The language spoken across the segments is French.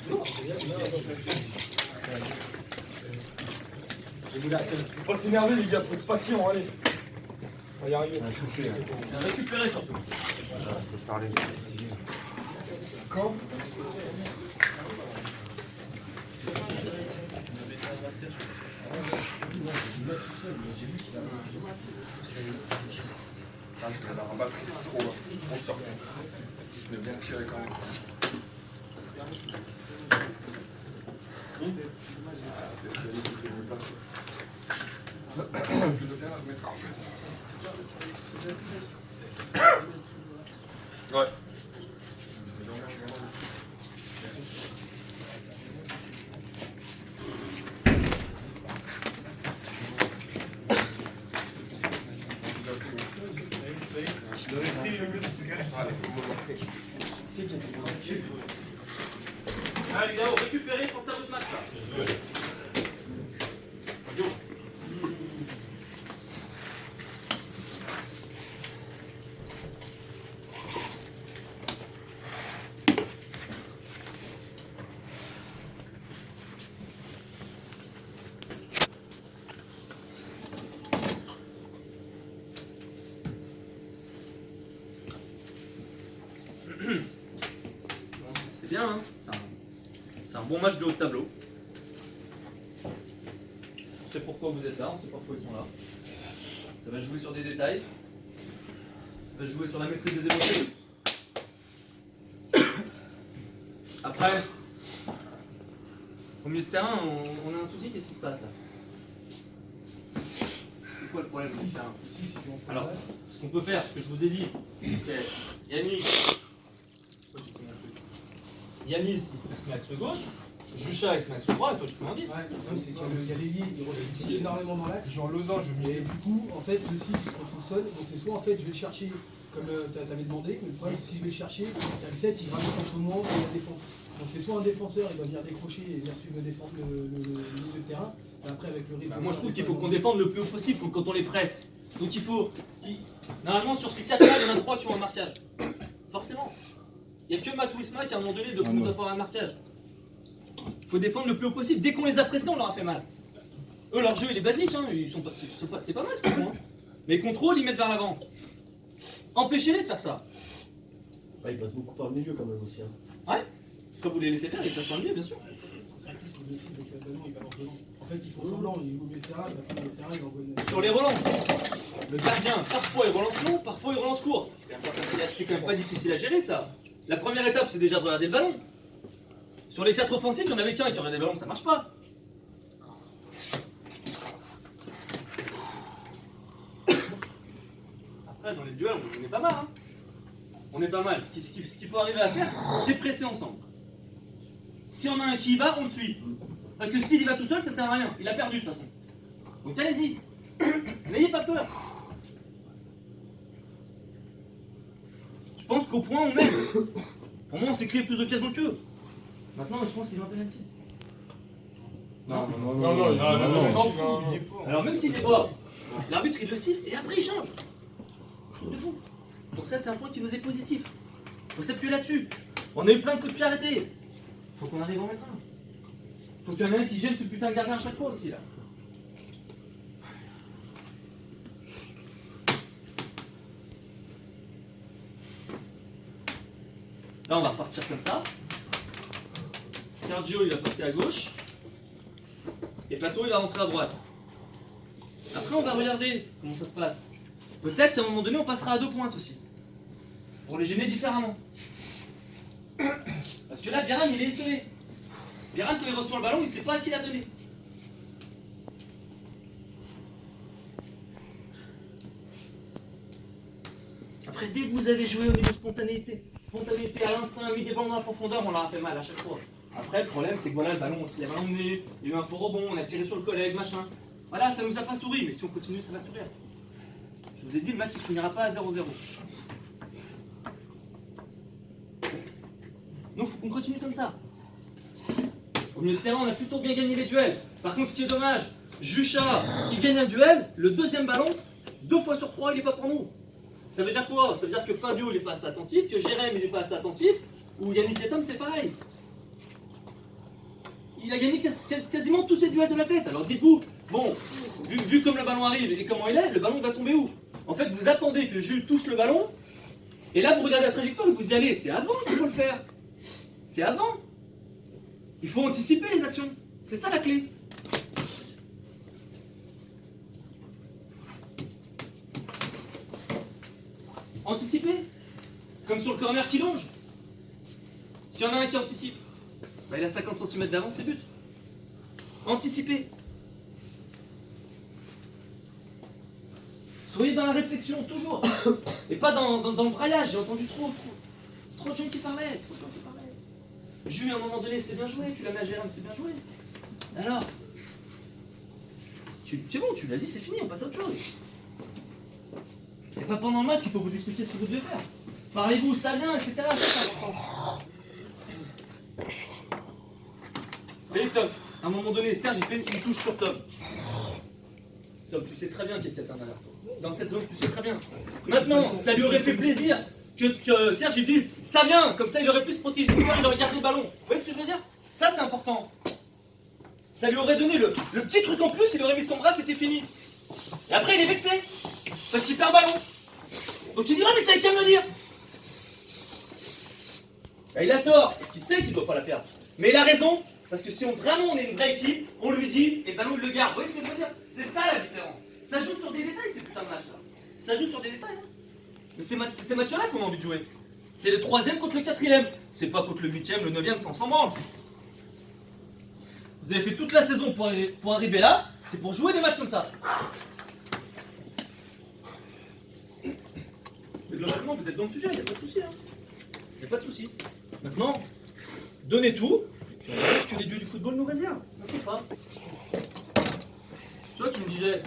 Faut pas s'énerver les gars, faut être patient, allez. On va y arriver. Récupérer surtout. Quand ça, je vais la rabattre trop sort. Je vais bien tirer quand même. Je veux bien la remettre en fait. Ouais. Allez, là, récupérez pour ça votre match là. C'est bien, hein, c'est un bon match de haut de tableau. On sait pourquoi vous êtes là, on sait pourquoi ils sont là. Ça va jouer sur des détails. Ça va jouer sur la maîtrise des émotions. Après, au milieu de terrain, on a un souci, qu'est-ce qui se passe là? C'est quoi le problème au milieu de terrain? Alors, ce qu'on peut faire, ce que je vous ai dit, c'est Yanis, il se met axe gauche, Jucha, il se met axe droit, et toi tu te mets en 10. Ouais, il y a des lignes, il utilise énormément dans l'axe. Genre losange, et du coup, en fait, le 6 il se retrouve seul. Donc c'est soit en fait, je vais le chercher comme tu avais demandé, mais le problème, si je vais le chercher, il y a le 7, il rajoute entre moi et la défense. Donc c'est soit un défenseur, il va venir décrocher et venir suivre le milieu de terrain, et après avec le rythme. Bah, moi je trouve qu'il faut qu'on défende le plus haut possible quand on les presse. Donc il faut. Normalement, sur ces 4 là, il y en a 3 qui ont un marquage. Forcément. Il n'y a que Matt Wisma qui à un moment donné doit avoir un marquage. Il faut défendre le plus haut possible. Dès qu'on les a pressés, on leur a fait mal. Eux, leur jeu il est basique, hein. C'est pas mal ce qu'ils font. Hein. Mais les contrôles, ils mettent vers l'avant. Empêchez-les de faire ça. Ouais, il passe beaucoup par le milieu quand même aussi. Hein. Ouais. Quand vous les laissez faire, ils passent par le milieu, bien sûr. En fait, il faut semblant, il joue au milieu de terrain, il va prendre le terrain, il envoie une. Sur les relances, le gardien, parfois il relance long, parfois il relance court. C'est quand même pas difficile à gérer ça. La première étape, c'est déjà de regarder le ballon. Sur les 4 offensifs, il y en avait qu'un qui regardait le ballon, ça marche pas. Après, dans les duels, on est pas mal. Hein. On est pas mal. Ce qu'il faut arriver à faire, c'est presser ensemble. Si on a un qui y va, on le suit. Parce que s'il y va tout seul, ça sert à rien. Il a perdu de toute façon. Donc allez-y. N'ayez pas peur. Je pense qu'au point on mène. Pour moi, on s'est créé plus d'occasions qu'eux. Maintenant, je pense qu'ils ont un penalty. Non. Alors même s'il est pas, l'arbitre il le siffle et après il change. Truc de fou. Donc ça, c'est un point qui nous est positif. Faut s'appuyer là-dessus. On a eu plein de coups de pied arrêtés. Faut qu'on arrive en mettre un. Faut qu'il y en ait un qui gêne ce putain de gardien à chaque fois aussi là. Là, on va repartir comme ça. Sergio, il va passer à gauche. Et Plateau, il va rentrer à droite. Après, on va regarder comment ça se passe. Peut-être qu'à un moment donné, on passera à 2 pointes aussi. Pour les gêner différemment. Parce que là, Biran, il est esselé. Biran, quand il reçoit le ballon, il ne sait pas à qui l'a donné. Après, dès que vous avez joué au niveau spontanéité à l'instinct, mis des ballons dans la profondeur, on leur a fait mal à chaque fois. Après, le problème, c'est que voilà, le ballon, il a emmené, il y a eu un faux rebond, on a tiré sur le collègue, machin. Voilà, ça nous a pas souri, mais si on continue, ça va sourire. Je vous ai dit, le match, il ne finira pas à 0-0. Nous, il faut qu'on continue comme ça. Au milieu de terrain, on a plutôt bien gagné les duels. Par contre, ce qui est dommage, Jucha, il gagne un duel, le deuxième ballon, 2 fois sur 3, il n'est pas pour nous. Ça veut dire quoi? Ça veut dire que Fabio, il n'est pas assez attentif, que Jérém, il n'est pas assez attentif, ou Yannick Etam, c'est pareil. il a gagné quasiment tous ses duels de la tête. Alors dites-vous, bon, vu comme le ballon arrive et comment il est, le ballon va tomber où? En fait, vous attendez que Jules touche le ballon, et là vous regardez la trajectoire et vous y allez. C'est avant qu'il faut le faire. C'est avant. Il faut anticiper les actions. C'est ça la clé. Anticiper. Comme sur le corner qui longe. S'il y en a un qui anticipe, bah il a 50 cm d'avance, c'est but. Anticiper. Soyez dans la réflexion, toujours. Et pas dans le braillage. J'ai entendu trop de gens qui parlaient. Jules, à un moment donné, c'est bien joué. Tu l'as mis à Jérôme, c'est bien joué. Alors, c'est bon, tu l'as dit, c'est fini, on passe à autre chose. C'est pas pendant le match qu'il faut vous expliquer ce que vous devez faire. Parlez-vous, ça vient, etc. C'est important. Allez, Tom, à un moment donné, Serge, il fait une touche sur Tom. Tom, tu sais très bien qu'il y a quelqu'un derrière toi. Dans cette zone, tu sais très bien. Maintenant, ça lui aurait fait plaisir que Serge il dise ça vient, comme ça il aurait pu se protéger du il aurait gardé le ballon. Vous voyez ce que je veux dire? Ça, c'est important. Ça lui aurait donné le petit truc en plus, il aurait mis son bras, c'était fini. Et après, il est vexé, parce qu'il perd le ballon. Donc il dira, mais t'as qu'à me le dire. Et il a tort, parce qu'il sait qu'il ne doit pas la perdre. Mais il a raison, parce que si vraiment on est une vraie équipe, on lui dit, et le ballon il le garde. Vous voyez ce que je veux dire? C'est ça la différence. Ça joue sur des détails, ces putains de matchs-là. Ça joue sur des détails. Hein. Mais c'est ces matchs-là qu'on a envie de jouer. C'est le 3e contre le 4e. C'est pas contre le 8e, le 9e, ça on s'en branle. Vous avez fait toute la saison pour arriver là, c'est pour jouer des matchs comme ça. Mais globalement, vous êtes dans le sujet, il n'y a pas de souci. Il n'y a pas de souci. Maintenant, donnez tout, puis on va voir ce que les dieux du football nous réservent. On ne sait pas. Toi, tu me disais,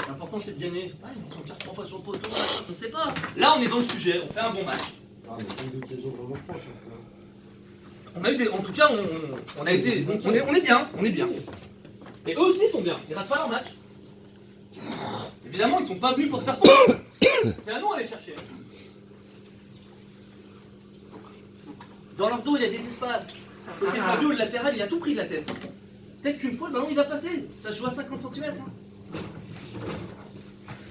l'important c'est de gagner. Ah, ils sont 3 fois sur le poteau, on ne sait pas. Là, on est dans le sujet, on fait un bon match. Ah, mais pas eu d'occasion vraiment franche. On a eu des, en tout cas, on a été, on est bien, on est bien. Et eux aussi sont bien, ils ratent pas leur match. Évidemment, ils sont pas venus pour se faire tomber. C'est à nous à aller chercher. Dans leur dos, il y a des espaces. Côté Fabio, le latéral, il a tout pris de la tête. Peut-être qu'une fois, le ballon, il va passer. Ça se joue à 50 cm.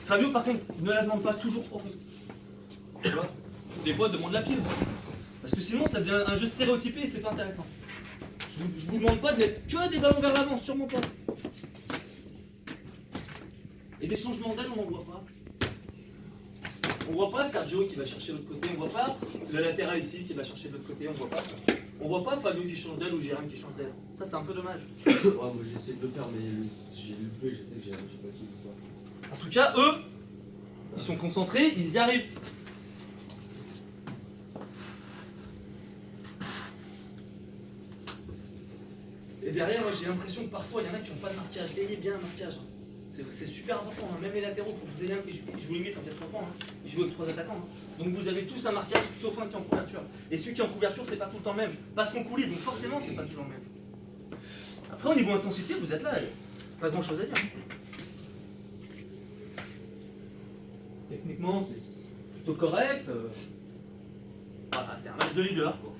Fabio, par contre, ne la demande pas toujours profond. Tu vois? Des fois, demande la pied aussi. Parce que sinon, ça devient un jeu stéréotypé et c'est pas intéressant. Je vous demande pas de mettre que des ballons vers l'avant, sûrement pas. Et des changements d'aile, on n'en voit pas. On voit pas Sergio qui va chercher l'autre côté, on voit pas le latéral ici qui va chercher de l'autre côté, on voit pas ça. On voit pas Fabio qui change d'aile ou Jérôme qui change d'aile. Ça, c'est un peu dommage. Ouais, moi j'ai essayé de le faire, mais j'ai lu le bleu et j'ai fait que j'ai pas qui l'histoire. En tout cas, eux, ils sont concentrés, ils y arrivent. Et derrière, moi, j'ai l'impression que parfois, il y en a qui n'ont pas de marquage. Ayez bien un marquage. C'est super important. Même les latéraux, il faut que vous ayez un... Ils jouent limite en 80 points. Ils jouent avec 3 attaquants. Donc vous avez tous un marquage, sauf un qui est en couverture. Et celui qui est en couverture, c'est pas tout le temps le même. Parce qu'on coulisse, donc forcément, c'est pas toujours le même. Après, au niveau intensité, vous êtes là. Pas grand chose à dire. Techniquement, c'est plutôt correct. Voilà, c'est un match de leader, quoi.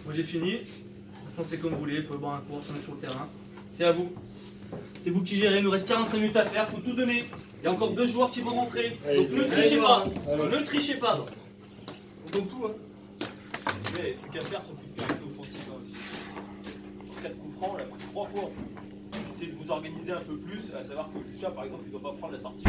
Moi j'ai fini. Maintenant c'est comme vous voulez, vous pouvez boire un coup, on est sur le terrain. C'est à vous. C'est vous qui gérez, il nous reste 45 minutes à faire, faut tout donner. Il y a encore 2 joueurs qui vont rentrer. Donc ne trichez pas. Ne trichez pas. On donne tout, hein. Les trucs à faire sont plus de qualité offensive. Sur 4 coups francs, on l'a pris 3 fois. Essayez de vous organiser un peu plus, à savoir que Jucha, par exemple, il ne doit pas prendre la sortie.